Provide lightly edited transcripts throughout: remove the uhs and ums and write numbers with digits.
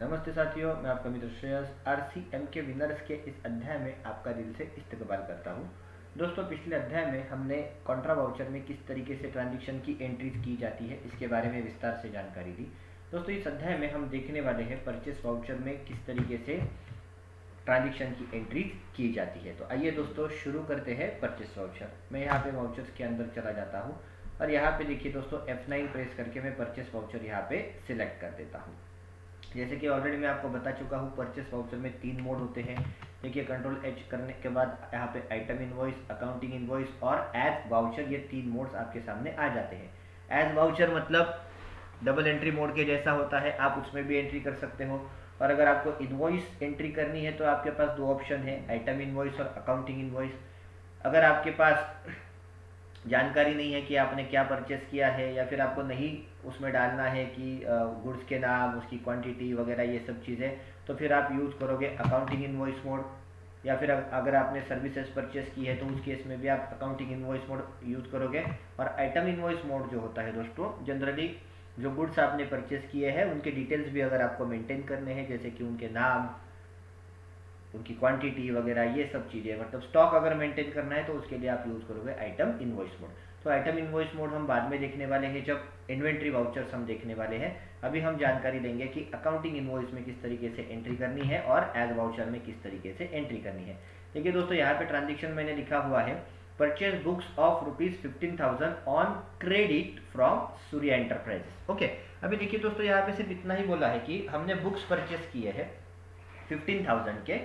नमस्ते साथियों, मैं आपका मित्र श्रेयस आरसीएम के विनर्स के इस अध्याय में आपका दिल से इस्तकबाल करता हूँ। दोस्तों, पिछले अध्याय में हमने कॉन्ट्रा वाउचर में किस तरीके से ट्रांजैक्शन की एंट्रीज की जाती है इसके बारे में विस्तार से जानकारी दी। दोस्तों, इस अध्याय में हम देखने वाले हैं परचेस वाउचर में किस तरीके से ट्रांजैक्शन की एंट्रीज की जाती है। तो आइए दोस्तों शुरू करते हैं परचेस वाउचर। मैं यहाँ पे वाउचर्स के अंदर चला जाता हूँ और यहाँ पे देखिए दोस्तों F9 प्रेस करके मैं परचेस वाउचर यहाँ पे सिलेक्ट कर देता हूँ। जैसे कि ऑलरेडी मैं आपको बता चुका हूँ, परचेस वाउचर में 3 मोड होते हैं। देखिए, कंट्रोल एच करने के बाद यहाँ पे आइटम इनवॉइस, अकाउंटिंग इनवॉइस और एज वाउचर, ये 3 मोड्स आपके सामने आ जाते हैं। एज वाउचर मतलब डबल एंट्री मोड के जैसा होता है, आप उसमें भी एंट्री कर सकते हो। और अगर आपको इनवॉइस एंट्री करनी है तो आपके पास 2 ऑप्शन है, आइटम इनवॉइस और अकाउंटिंग इनवॉइस। अगर आपके पास जानकारी नहीं है कि आपने क्या परचेस किया है या फिर आपको नहीं उसमें डालना है कि गुड्स के नाम, उसकी क्वांटिटी वगैरह ये सब चीज़ें, तो फिर आप यूज़ करोगे अकाउंटिंग इनवॉइस मोड। या फिर अगर आपने सर्विसेज परचेस की है तो उस केस में भी आप अकाउंटिंग इनवॉइस मोड यूज़ करोगे। और आइटम इनवॉइस मोड जो होता है दोस्तों, जनरली जो गुड्स आपने परचेस किए हैं उनके डिटेल्स भी अगर आपको मेंटेन करने हैं, जैसे कि उनके नाम, उनकी क्वांटिटी वगैरह, ये सब चीज़ें, मतलब स्टॉक अगर मेंटेन करना है तो उसके लिए आप यूज़ करोगे आइटम इनवॉइस मोड। तो आइटम इनवॉइस मोड हम बाद में देखने वाले हैं जब इन्वेंट्री वाउचर्स हम देखने वाले हैं। अभी हम जानकारी लेंगे कि अकाउंटिंग इनवॉइस में किस तरीके से एंट्री करनी है और एज वाउचर में किस तरीके से एंट्री करनी है। देखिए दोस्तों, यहाँ पे ट्रांजेक्शन मैंने लिखा हुआ है, purchase books of ₹15,000 on credit from Surya enterprises. Okay, अभी देखिए दोस्तों, यहाँ पे सिर्फ इतना ही बोला है कि हमने बुक्स परचेस किए हैं 15,000 के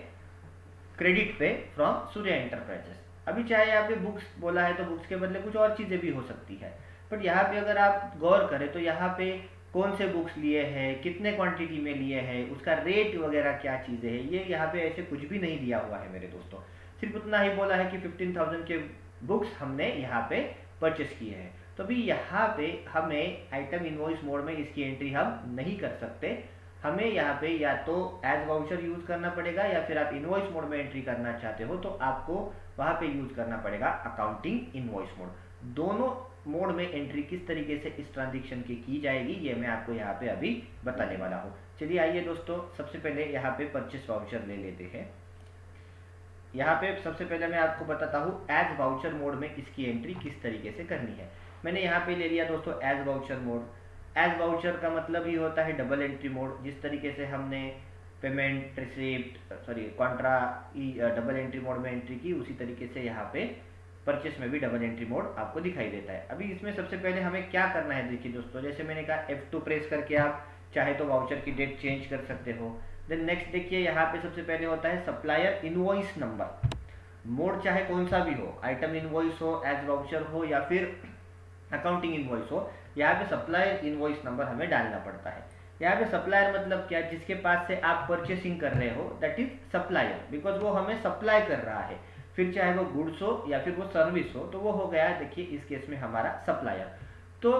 क्रेडिट पे फ्रॉम सूर्या एंटरप्राइजेस। अभी चाहे यहाँ पे बुक्स बोला है तो बुक्स के बदले कुछ और चीज़ें भी हो सकती है, बट यहाँ पे अगर आप गौर करें तो यहाँ पे कौन से बुक्स लिए हैं, कितने क्वांटिटी में लिए हैं, उसका रेट वगैरह क्या चीज़ें हैं, ये यहाँ पे ऐसे कुछ भी नहीं दिया हुआ है मेरे दोस्तों। सिर्फ उतना ही बोला है कि 15,000 के बुक्स हमने यहाँ पे परचेस किए हैं। तो अभी यहाँ पे हमें आइटम इनवॉइस मोड में इसकी एंट्री हम नहीं कर सकते। हमें यहाँ पे या तो एज वाउचर यूज करना पड़ेगा या फिर आप इनवॉइस मोड में एंट्री करना चाहते हो तो आपको वहाँ पे यूज करना पड़ेगा अकाउंटिंग इनवॉइस मोड। दोनों मोड में एंट्री किस तरीके से इस ट्रांजेक्शन की जाएगी ये मैं आपको यहाँ पे अभी बताने वाला हूँ। चलिए आइए दोस्तों, सबसे पहले यहाँ पे परचेस वाउचर ले लेते हैं। यहाँ पे सबसे पहले मैं आपको बताता हूँ एज वाउचर मोड में इसकी एंट्री किस तरीके से करनी है। मैंने यहाँ पे ले लिया दोस्तों as voucher mode. As voucher का मतलब ही होता है डबल एंट्री मोड। जिस तरीके से हमने payment receipt Contra double entry mode में एंट्री की, उसी तरीके से यहाँ पे परचेस में भी डबल एंट्री मोड आपको दिखाई देता है। अभी इसमें सबसे पहले हमें क्या करना है, देखिए दोस्तों, जैसे मैंने कहा F2 प्रेस करके आप चाहे तो वाउचर की डेट चेंज कर सकते हो। देन नेक्स्ट देखिए, यहाँ पे सबसे पहले होता है सप्लायर इनवॉइस नंबर। मोड चाहे कौन सा भी हो, आइटम इनवॉइस हो, एज वाउचर हो या फिर अकाउंटिंग इनवॉइस हो, यहाँ पे सप्लायर इनवॉइस नंबर हमें डालना पड़ता है। यहाँ पे सप्लायर मतलब क्या, जिसके पास से आप परचेसिंग कर रहे हो दैट इज सप्लायर, बिकॉज वो हमें सप्लाई कर रहा है। फिर चाहे वो गुड्स हो या फिर वो सर्विस हो तो वो हो गया, देखिए इस केस में हमारा सप्लायर। तो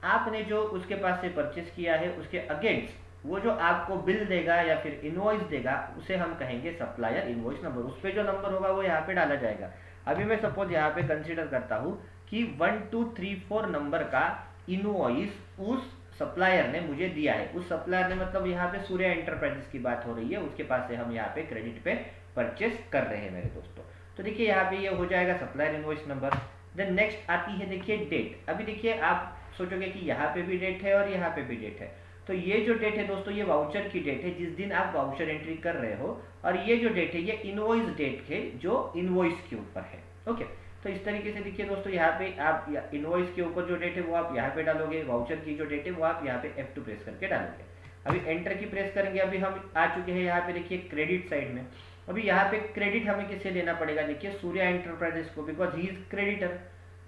आपने जो उसके पास से परचेस किया है उसके अगेंस्ट वो जो आपको बिल देगा या फिर इनवॉइस देगा उसे हम कहेंगे सप्लायर इनवॉइस नंबर। उस पर जो नंबर होगा वो यहाँ पे डाला जाएगा। अभी मैं सपोज यहाँ पे कंसीडर करता हूँ कि 1234 नंबर का इनवॉइस उस सप्लायर ने मुझे दिया है। उस सप्लायर ने मतलब यहाँ पे सूर्या एंटरप्राइजेस की बात हो रही है, उसके पास से हम यहाँ पे क्रेडिट पे परचेस कर रहे हैं मेरे दोस्तों। तो देखिए यहाँ पे ये हो जाएगा supplier invoice number. Then next आती है देखिए डेट। अभी देखिए आप सोचोगे कि यहाँ पे भी डेट है और यहाँ पे भी डेट है, तो ये जो डेट है दोस्तों ये वाउचर की डेट है जिस दिन आप वाउचर एंट्री कर रहे हो, और ये जो डेट है ये इनवॉइस डेट है जो इनवॉइस के ऊपर है। ओके, तो इस तरीके से देखिए दोस्तों, यहाँ पे आप इनवॉइस के ऊपर जो डेट है वो आप यहाँ पे डालोगे, वाउचर की जो डेट है वो आप यहाँ पे F2 प्रेस करके डालोगे। अभी एंटर की प्रेस करेंगे। अभी हम आ चुके हैं यहाँ पे देखिए क्रेडिट साइड में। अभी यहाँ पे क्रेडिट हमें किससे लेना पड़ेगा, देखिए सूर्या एंटरप्राइजेस को, बिकॉज ही इज क्रेडिटर।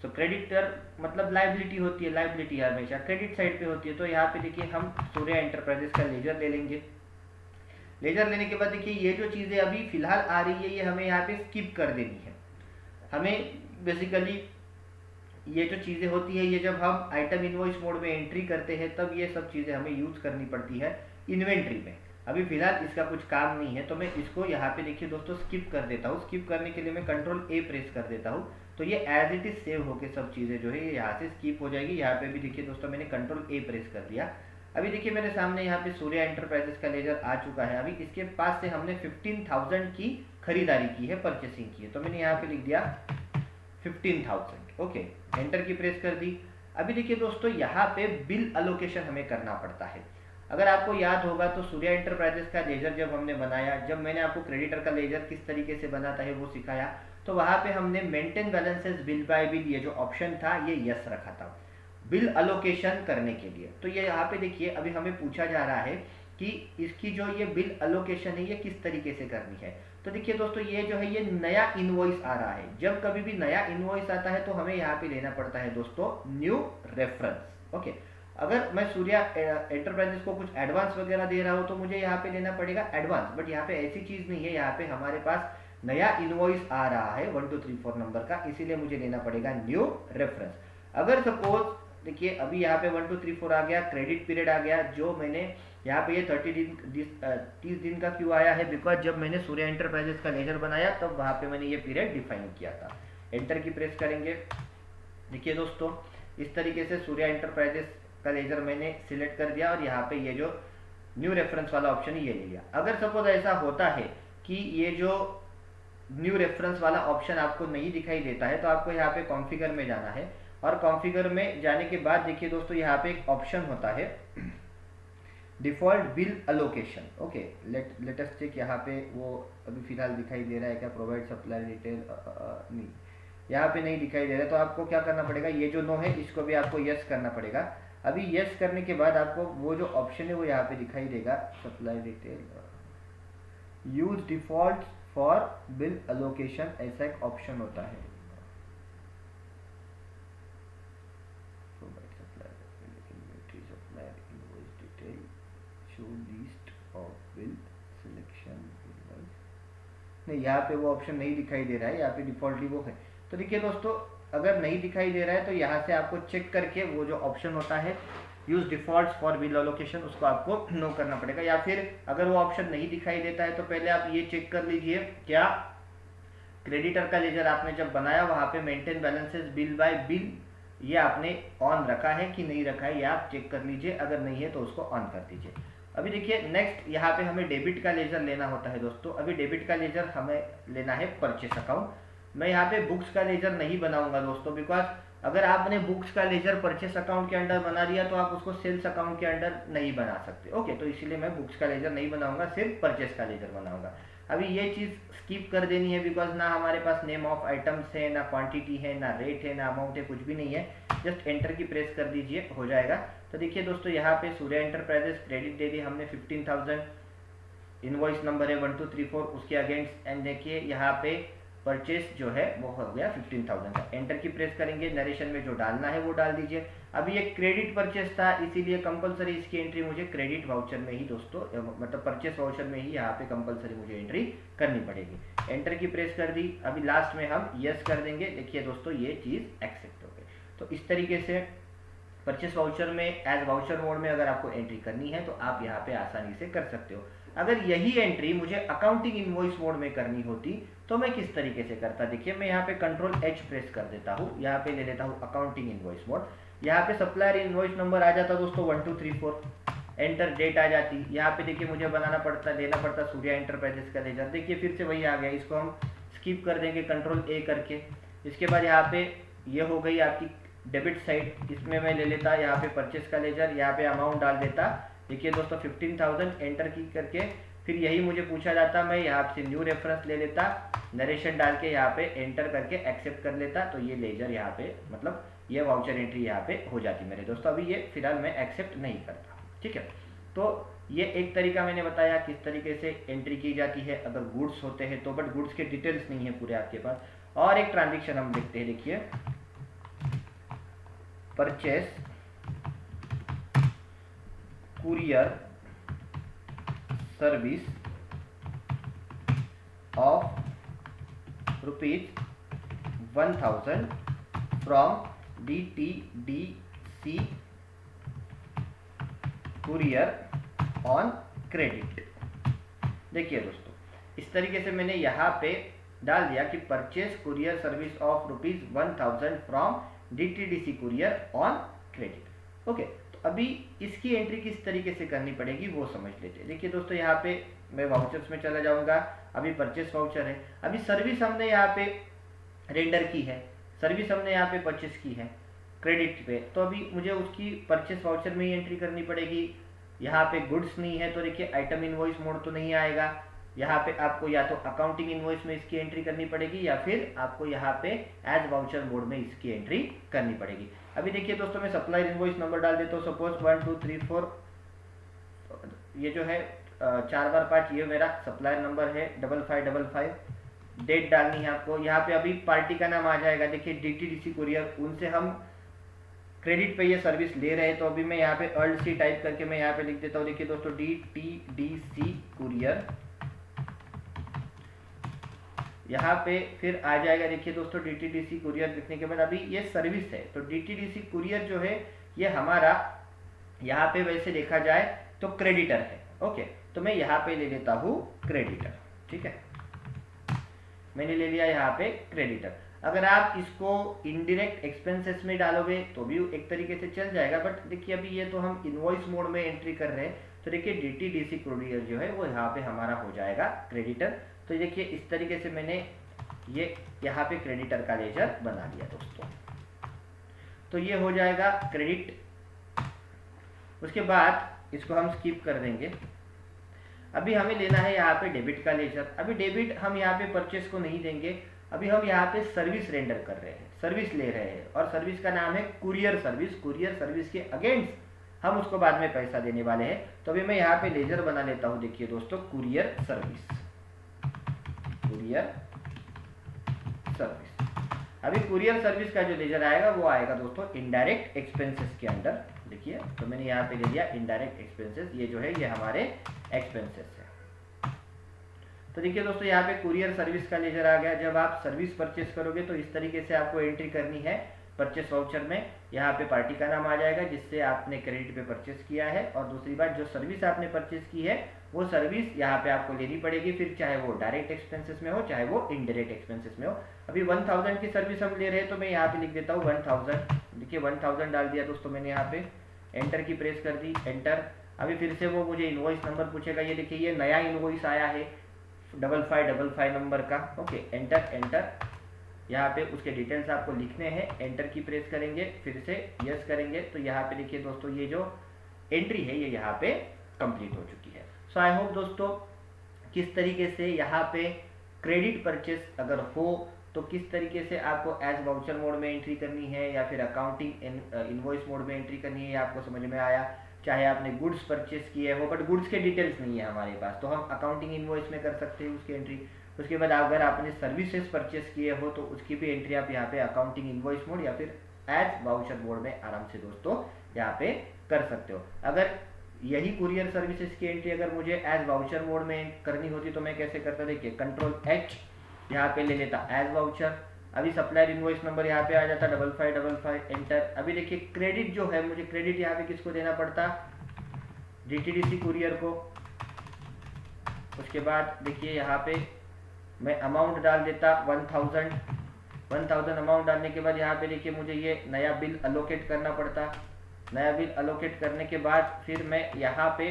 तो क्रेडिटर मतलब लाइबिलिटी होती है, लाइबिलिटी हमेशा क्रेडिट साइड पे होती है। तो यहाँ पे देखिए हम सूर्या एंटरप्राइजेस का लेजर ले लेंगे। लेजर लेने के बाद देखिए ये जो चीज़ें अभी फिलहाल आ रही है ये हमें यहाँ पे स्किप कर देनी है। हमें बेसिकली ये जो चीज़ें होती है ये जब हम आइटम इनवॉइस मोड में एंट्री करते हैं तब ये सब चीज़ें हमें यूज़ करनी पड़ती है इन्वेंट्री में। अभी फिलहाल इसका कुछ काम नहीं है तो मैं इसको यहाँ पे देखिए दोस्तों स्किप कर देता हूँ। स्किप करने के लिए मैं कंट्रोल A प्रेस कर देता हूँ, तो ये एज इट इज सेव होके सब चीज़ें जो है ये यहाँ से स्किप हो जाएगी। यहाँ पे भी देखिए दोस्तों मैंने कंट्रोल A प्रेस कर दिया। अभी देखिए मेरे सामने यहाँ पे सूर्या एंटरप्राइजेस का लेजर आ चुका है। अभी इसके पास से हमने 15,000 की खरीदारी की है, परचेसिंग की है, तो मैंने यहाँ पे लिख दिया 15,000। ओके, एंटर की प्रेस कर दी। अभी देखिए दोस्तों यहाँ पे बिल अलोकेशन हमें करना पड़ता है। अगर आपको याद होगा तो सूर्या एंटरप्राइजेस का लेजर जब हमने बनाया, जब मैंने आपको क्रेडिटर का लेजर किस तरीके से बनाता है वो सिखाया, तो वहां पे हमने maintain balances bill bye bill ये जो ऑप्शन था ये यस रखा था बिल अलोकेशन करने के लिए। तो ये यहाँ पे देखिए अभी हमें पूछा जा रहा है कि इसकी जो ये बिल अलोकेशन है ये किस तरीके से करनी है। तो देखिए दोस्तों ये जो है ये नया इनवॉइस आ रहा है। जब कभी भी नया इनवॉइस आता है तो हमें यहाँ पे लेना पड़ता है दोस्तों न्यू रेफरेंस। ओके, अगर मैं सूर्या एंटरप्राइजेस को कुछ एडवांस वगैरह दे रहा हूँ तो मुझे यहाँ पे लेना पड़ेगा एडवांस, बट यहाँ पे ऐसी चीज नहीं है। यहाँ पे हमारे पास नया इनवॉइस आ रहा है 1234 नंबर का, इसीलिए मुझे लेना पड़ेगा न्यू रेफरेंस। अगर सपोज देखिए अभी यहाँ पे 1234 आ गया, क्रेडिट पीरियड आ गया, जो मैंने यहाँ पे ये 30 दिन का क्यों आया है, बिकॉज जब मैंने सूर्या एंटरप्राइजेस का लेजर बनाया तब वहां पे मैंने ये पीरियड डिफाइन किया था। एंटर की प्रेस करेंगे। देखिए दोस्तों इस तरीके से सूर्या एंटरप्राइजेस का लेजर मैंने सिलेक्ट कर दिया और यहाँ पे ये जो न्यू रेफरेंस वाला ऑप्शन है ये ले लिया। अगर सपोज ऐसा होता है कि ये जो न्यू रेफरेंस वाला ऑप्शन आपको नहीं दिखाई देता है तो आपको यहाँ पे कॉन्फ़िगर में जाना है, और कॉन्फ़िगर में जाने के बाद देखिए दोस्तों यहाँ पे एक ऑप्शन होता है default bill allocation. Okay, let us check. यहाँ पे वो अभी फिलहाल दिखाई दे रहा है क्या, प्रोवाइड सप्लाई डिटेल, नहीं यहाँ पे नहीं दिखाई दे रहा है। तो आपको क्या करना पड़ेगा, ये जो नो है इसको भी आपको यस करना पड़ेगा। अभी यस करने के बाद आपको वो जो ऑप्शन है वो यहाँ पे दिखाई देगा, supply detail, use default for bill allocation, ऐसा एक ऑप्शन होता है। नहीं, यहाँ पे वो ऑप्शन नहीं दिखाई दे रहा है, यहाँ पे डिफॉल्टली वो है। तो देखिए दोस्तों अगर नहीं दिखाई दे रहा है तो यहाँ से आपको चेक करके वो जो ऑप्शन होता है use default for bill allocation उसको आपको नो करना पड़ेगा। या फिर अगर वो ऑप्शन नहीं दिखाई देता है तो पहले आप ये चेक कर लीजिए क्या क्रेडिटर का लेजर आपने जब बनाया वहां पे maintain balances bill bye bill ये आपने ऑन रखा है कि नहीं रखा है, ये आप चेक कर लीजिए। अगर नहीं है तो उसको ऑन कर दीजिए। अभी देखिए नेक्स्ट यहाँ पे हमें डेबिट का लेजर लेना होता है दोस्तों। अभी डेबिट का लेजर हमें लेना है परचेस अकाउंट। मैं यहाँ पे बुक्स का लेजर नहीं बनाऊंगा दोस्तों, बिकॉज अगर आपने बुक्स का लेजर परचेस अकाउंट के अंडर बना दिया तो आप उसको सेल्स अकाउंट के अंडर नहीं बना सकते। ओके, तो इसीलिए मैं बुक्स का लेजर नहीं बनाऊंगा, सिर्फ परचेस का लेजर बनाऊंगा। अभी ये चीज स्किप कर देनी है बिकॉज ना हमारे पास नेम ऑफ आइटम्स है, ना क्वांटिटी है, ना रेट है, ना अमाउंट है, कुछ भी नहीं है। जस्ट एंटर की प्रेस कर दीजिए, हो जाएगा। तो देखिए दोस्तों यहाँ पे सूर्या एंटरप्राइजेस क्रेडिट दे दी हमने 15,000, इनवॉइस नंबर है 1234 उसके अगेंस्ट, एंड देखिए यहाँ पे परचेस जो है वो हो गया 15,000 का। एंटर की प्रेस करेंगे, नरेशन में जो डालना है वो डाल दीजिए। अभी ये क्रेडिट परचेस था इसीलिए कंपलसरी इसकी एंट्री मुझे क्रेडिट वाउचर में ही दोस्तों, मतलब परचेस वाउचर में ही यहाँ पे कंपलसरी मुझे एंट्री करनी पड़ेगी। एंटर की प्रेस कर दी। अभी लास्ट में हम यस कर देंगे। देखिए दोस्तों ये चीज एक्सेप्ट हो गई। तो इस तरीके से परचेस वाउचर में एज वाउचर मोड में अगर आपको एंट्री करनी है तो आप यहाँ पे आसानी से कर सकते हो। अगर यही एंट्री मुझे अकाउंटिंग इनवॉइस मोड में करनी होती तो मैं किस तरीके से करता, देखिए मैं यहाँ पे कंट्रोल एच प्रेस कर देता हूँ, यहाँ पे ले लेता हूँ अकाउंटिंग इनवॉइस मोड। यहाँ पे सप्लायर इनवॉइस नंबर आ जाता दोस्तों 1234, एंटर डेट आ जाती। यहाँ पे देखिए मुझे बनाना पड़ता, लेना पड़ता सूर्या एंटरप्राइजेस का लेजर। देखिए फिर से वही आ गया, इसको हम स्किप कर देंगे कंट्रोल ए करके। इसके बाद यहाँ पे ये हो गई आपकी डेबिट साइड, इसमें मैं ले लेता यहाँ पे परचेस का लेजर, यहाँ पे अमाउंट डाल देता। देखिए दोस्तों 15,000, एंटर की करके फिर यही मुझे पूछा जाता, मैं यहाँ से न्यू रेफरेंस ले लेता, नरेशन डाल के यहाँ पे एंटर करके एक्सेप्ट कर लेता। तो ये लेजर यहाँ पे मतलब ये वाउचर एंट्री यहाँ पे हो जाती मेरे दोस्तों। अभी ये फिलहाल मैं एक्सेप्ट नहीं करता, ठीक है। तो ये एक तरीका मैंने बताया किस तरीके से एंट्री की जाती है अगर गुड्स होते हैं तो, बट गुड्स के डिटेल्स नहीं है पूरे आपके पास। और एक ट्रांजेक्शन हम देखते हैं, देखिए purchase courier service of ₹1000 from DTDC courier on credit. देखिए दोस्तों इस तरीके से मैंने यहाँ पे डाल दिया कि purchase courier service of ₹1000 from DTDC courier on credit. Okay, तो तो अभी इसकी एंट्री किस तरीके से करनी पड़ेगी वो समझ लेते हैं। देखिए दोस्तों, यहाँ पे मैं वाउचर्स में चला जाऊंगा। अभी परचेस वाउचर है, अभी सर्विस हमने यहाँ पे रेंडर की है, सर्विस हमने यहाँ पे परचेस की है क्रेडिट पे, तो अभी मुझे उसकी परचेस वाउचर में ही एंट्री करनी पड़ेगी। यहाँ पे गुड्स नहीं है तो देखिए आइटम इनवॉइस मोड तो नहीं आएगा। यहाँ पे आपको या तो अकाउंटिंग इनवॉइस में इसकी एंट्री करनी पड़ेगी या फिर आपको यहाँ पे एज वाउचर मोड में इसकी एंट्री करनी पड़ेगी। अभी देखिए दोस्तों, मैं सप्लायर इनवॉइस नंबर डाल देता हूँ। सपोज 1 2 3 4, ये जो है 4 बार 5, ये मेरा सप्लायर नंबर है 5555। डेट डालनी है आपको। यहाँ पे अभी पार्टी का नाम आ जाएगा। देखिए DTDC कुरियर, उनसे हम क्रेडिट पे ये सर्विस ले रहे हैं, तो अभी मैं यहाँ पे अर्ल्ड सी टाइप करके मैं यहाँ पे लिख देता हूँ। देखिए दोस्तों, DTDC कुरियर, यहाँ पे फिर आ जाएगा। देखिए दोस्तों, DTDC कुरियर लिखने के बाद अभी ये सर्विस है, तो DTDC कुरियर जो है ये हमारा यहाँ पे वैसे देखा जाए तो क्रेडिटर है। ओके, तो मैं यहाँ पे ले लेता हूँ क्रेडिटर। ठीक है, मैंने ले लिया यहाँ पे क्रेडिटर। अगर आप इसको इनडायरेक्ट एक्सपेंसेस में डालोगे तो भी एक तरीके से चल जाएगा, बट देखिए अभी ये तो हम इनवॉइस मोड में एंट्री कर रहे हैं, तो देखिए DTDC कुरियर जो है वो यहाँ पे हमारा हो जाएगा क्रेडिटर। तो देखिए इस तरीके से मैंने ये यहाँ पे क्रेडिटर का लेजर बना लिया दोस्तों। तो ये हो जाएगा क्रेडिट। उसके बाद इसको हम स्किप कर देंगे। अभी हमें लेना है यहाँ पे डेबिट का लेजर। अभी डेबिट हम यहाँ पे परचेस को नहीं देंगे, अभी हम यहाँ पे सर्विस रेंडर कर रहे हैं, सर्विस ले रहे हैं, और सर्विस का नाम है कुरियर सर्विस। कुरियर सर्विस के अगेंस्ट हम उसको बाद में पैसा देने वाले हैं। तो अभी मैं यहाँ पे लेजर बना लेता हूँ। देखिए दोस्तों, कुरियर सर्विस, कुरियर सर्विस। अभी कुरियर सर्विस का जो लेजर आएगा वो आएगा दोस्तों इनडायरेक्ट एक्सपेंसेस के अंडर। देखिए, तो मैंने यहाँ पे ले लिया इनडायरेक्ट एक्सपेंसेस, ये जो है ये हमारे एक्सपेंसेस है। तो देखिए दोस्तों, यहाँ पे कुरियर सर्विस का लेजर आ गया। जब आप सर्विस परचेस करोगे तो इस तरीके से आपको एंट्री करनी है परचेस वाउचर में। यहाँ पे पार्टी का नाम आ जाएगा जिससे आपने क्रेडिट पे परचेस किया है, और दूसरी बात जो सर्विस आपने परचेस की है वो सर्विस यहाँ पे आपको लेनी पड़ेगी, फिर चाहे वो डायरेक्ट एक्सपेंसेस में हो चाहे वो इनडायरेक्ट एक्सपेंसेस में हो। अभी 1000 की सर्विस हम ले रहे हैं, तो मैं यहाँ पे लिख देता हूँ 1000। देखिए 1000 डाल दिया दोस्तों मैंने यहाँ पे, एंटर की प्रेस कर दी, एंटर। अभी फिर से वो मुझे इनवॉइस नंबर पूछेगा। ये देखिए ये नया इनवॉइस आया है 5555 नंबर का। Okay, enter enter. यहाँ पे उसके डिटेल्स आपको लिखने हैं, एंटर की प्रेस करेंगे, फिर से यस करेंगे। तो यहाँ पे देखिए दोस्तों, ये जो एंट्री है ये यहाँ पे कंप्लीट हो चुकी है। सो आई होप दोस्तों किस तरीके से यहाँ पे क्रेडिट परचेस अगर हो तो किस तरीके से आपको एज वाउचर मोड में एंट्री करनी है या फिर अकाउंटिंग इनवॉइस मोड में एंट्री करनी है, ये आपको समझ में आया। चाहे आपने गुड्स परचेस किए हो, बट गुड्स के डिटेल्स नहीं है हमारे पास, तो हम अकाउंटिंग इनवॉइस में कर सकते हैं उसकी एंट्री। उसके बाद अगर आपने सर्विसेज परचेस किए हो तो उसकी भी एंट्री आप यहाँ पे अकाउंटिंग इनवॉइस मोड या फिर एज वाउचर मोड में आराम से दोस्तों यहाँ पे कर सकते हो। अगर यही कुरियर सर्विसेज की एंट्री अगर मुझे एज वाउचर मोड में करनी होती तो मैं कैसे करता, देखिए Ctrl+H यहाँ पे ले लेता एज वाउचर। अभी सप्लायर इनवॉइस नंबर यहाँ पे आ जाता 5555, एंटर। अभी देखिए क्रेडिट जो है, मुझे क्रेडिट यहाँ पे किसको देना पड़ता, DTDC कुरियर को। उसके बाद देखिए यहाँ पे मैं अमाउंट डाल देता 1000 अमाउंट डालने के बाद यहाँ पे देखिए मुझे ये नया बिल अलोकेट करना पड़ता। नया बिल अलोकेट करने के बाद फिर मैं यहाँ पे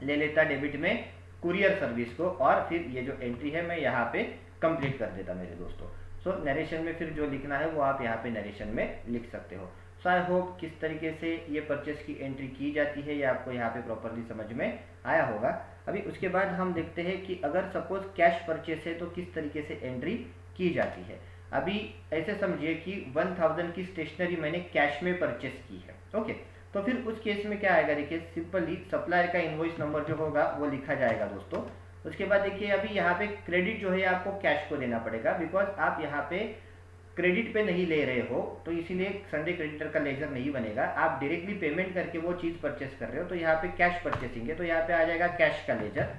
ले लेता डेबिट में कुरियर सर्विस को, और फिर ये जो एंट्री है मैं यहाँ पे कंप्लीट कर देता मेरे दोस्तों। सो नरेशन में फिर जो लिखना है वो आप यहाँ पे नरेशन में लिख सकते हो। सो आई होप किस तरीके से ये परचेस की एंट्री की जाती है ये आपको यहाँ पे प्रॉपरली समझ में आया होगा। अभी उसके बाद हम देखते हैं कि अगर सपोज कैश परचेस है तो किस तरीके से एंट्री की जाती है। अभी ऐसे समझिए कि 1000 की स्टेशनरी मैंने कैश में परचेस की है। ओके, तो फिर उस केस में क्या आएगा, देखिए सिंपली सप्लायर का इनवॉइस नंबर जो होगा वो लिखा जाएगा दोस्तों। उसके बाद देखिए अभी यहाँ पे क्रेडिट जो है आपको कैश को देना पड़ेगा, बिकॉज आप यहाँ पे क्रेडिट पे नहीं ले रहे हो, तो इसीलिए संडे क्रेडिटर का लेजर नहीं बनेगा। आप डायरेक्टली पेमेंट करके वो चीज़ परचेस कर रहे हो, तो यहाँ पे कैश परचेसिंग है, तो यहाँ पे आ जाएगा कैश का लेजर।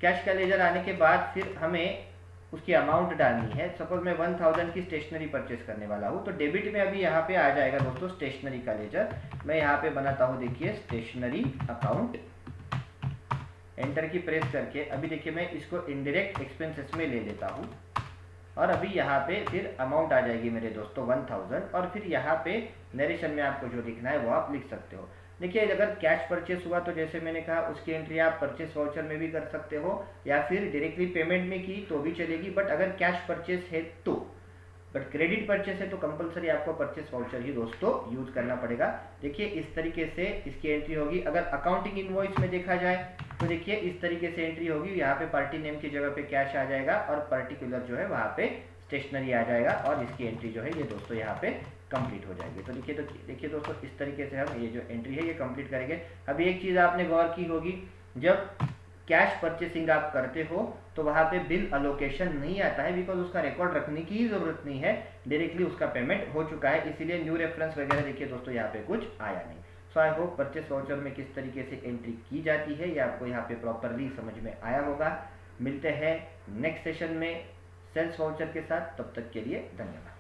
कैश का लेजर आने के बाद फिर हमें उसकी अमाउंट डालनी है। सपोज मैं 1000 की स्टेशनरी परचेस करने वाला हूँ, तो डेबिट में अभी यहाँ पे आ जाएगा दोस्तों स्टेशनरी का लेजर। मैं यहाँ पे बनाता हूँ, देखिए स्टेशनरी अकाउंट, एंटर की प्रेस करके अभी देखिए मैं इसको इनडायरेक्ट एक्सपेंसेस में ले लेता हूँ, और अभी यहाँ पे फिर अमाउंट आ जाएगी मेरे दोस्तों 1000, और फिर यहाँ पे नरेशन में आपको जो लिखना है वो आप लिख सकते हो। देखिए अगर कैश परचेस हुआ तो जैसे मैंने कहा उसकी एंट्री आप परचेस वाउचर में भी कर सकते हो या फिर डायरेक्टली पेमेंट में की तो भी चलेगी, बट अगर कैश परचेस है तो, बट क्रेडिट परचेस है तो कंपलसरी आपको परचेस वाउचर ही दोस्तों यूज करना पड़ेगा। देखिए इस तरीके से इसकी एंट्री होगी। अगर अकाउंटिंग इनवॉइस में देखा जाए तो देखिए इस तरीके से एंट्री होगी, यहाँ पे पार्टी नेम की जगह पे कैश आ जाएगा और पर्टिकुलर जो है वहाँ पे स्टेशनरी आ जाएगा और इसकी एंट्री जो है ये दोस्तों यहाँ पे कंप्लीट हो जाएगी। तो देखिए दोस्तों इस तरीके से हम ये जो एंट्री है ये कंप्लीट करेंगे। अभी एक चीज़ आपने गौर की होगी, जब कैश परचेसिंग आप करते हो तो वहाँ पे बिल अलोकेशन नहीं आता है, बिकॉज उसका रिकॉर्ड रखने की ज़रूरत नहीं है, डायरेक्टली उसका पेमेंट हो चुका है, इसीलिए न्यू रेफरेंस वगैरह देखिए दोस्तों यहाँ पे कुछ आया नहीं। सो आई होप परचेस वाउचर में किस तरीके से एंट्री की जाती है ये आपको यहाँ पे प्रॉपरली समझ में आया होगा। मिलते हैं नेक्स्ट सेशन में सेल्स वाउचर के साथ, तब तक के लिए धन्यवाद।